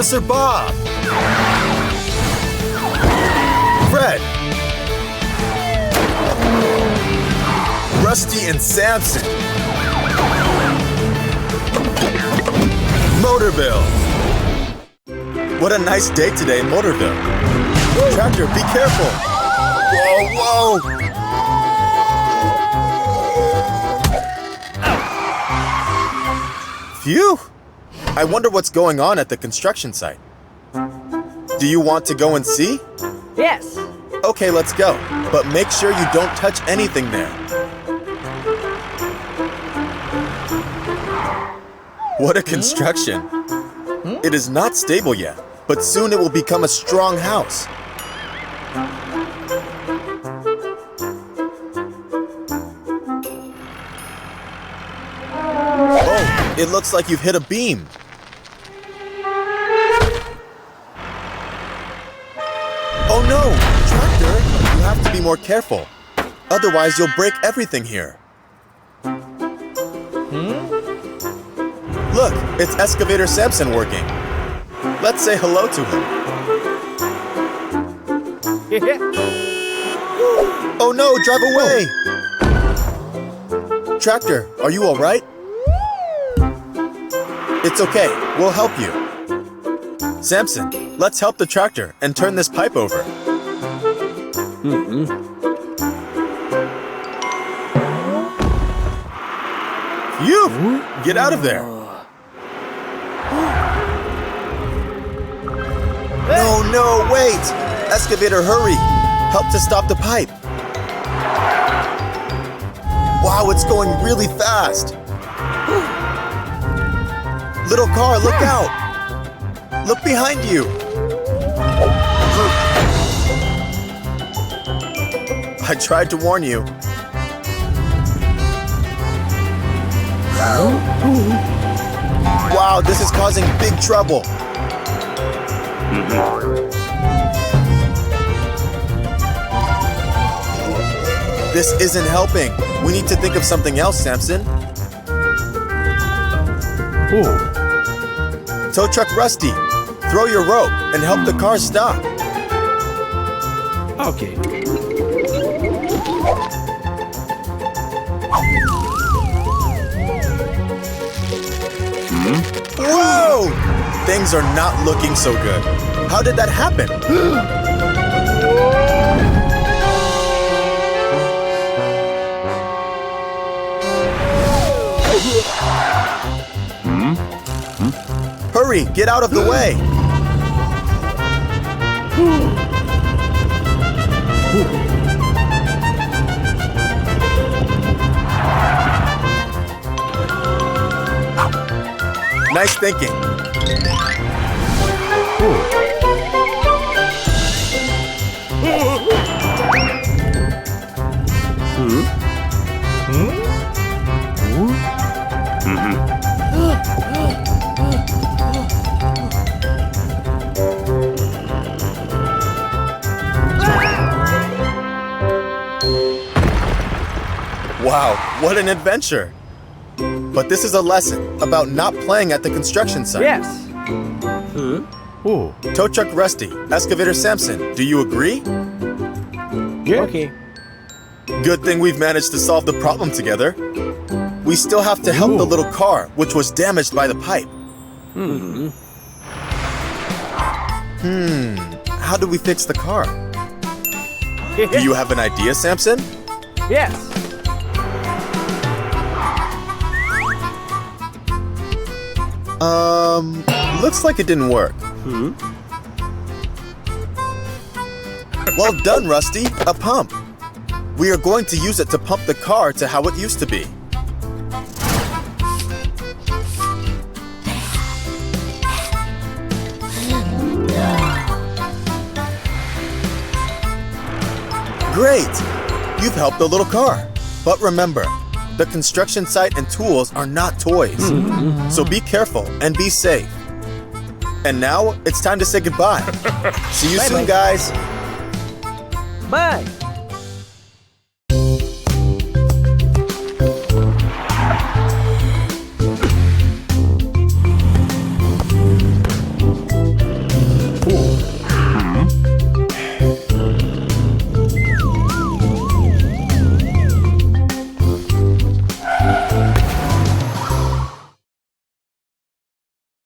Officer Bob! Fred! Rusty and Samson! Motorville! What a nice day today in Motorville! Tractor, be careful! Whoa, whoa! Phew! I wonder what's going on at the construction site. Do you want to go and see? Yes. Okay, let's go. But make sure you don't touch anything there. What a construction! It is not stable yet, but soon it will become a strong house. Oh, it looks like you've hit a beam. Oh no! Tractor, you have to be more careful. Otherwise, you'll break everything here. Look, it's Excavator Samson working. Let's say hello to him. Oh no, drive away! Tractor, are you all right? It's okay, we'll help you. Samson, let's help the tractor and turn this pipe over. Phew! Get out of there! No, no, wait! Excavator, hurry! Help to stop the pipe! Wow, it's going really fast! Little car, look out! Look behind you! I tried to warn you. Wow, this is causing big trouble. This isn't helping. We need to think of something else, Samson. Tow truck Rusty, throw your rope and help the car stop. Okay. Whoa! Things are not looking so good. How did that happen? Hurry, get out of the way! Nice thinking. Wow, what an adventure! But this is a lesson about not playing at the construction site. Yes. Tow truck Rusty, Excavator Samson, do you agree? Yeah. Okay. Good thing we've managed to solve the problem together. We still have to help the little car, which was damaged by the pipe. How do we fix the car? Do you have an idea, Samson? Yes. Looks like it didn't work. Well done, Rusty. A pump. We are going to use it to pump the car to how it used to be. Great! You've helped the little car. But remember, the construction site and tools are not toys. So be careful and be safe. And now, it's time to say goodbye. See you soon, guys. Bye.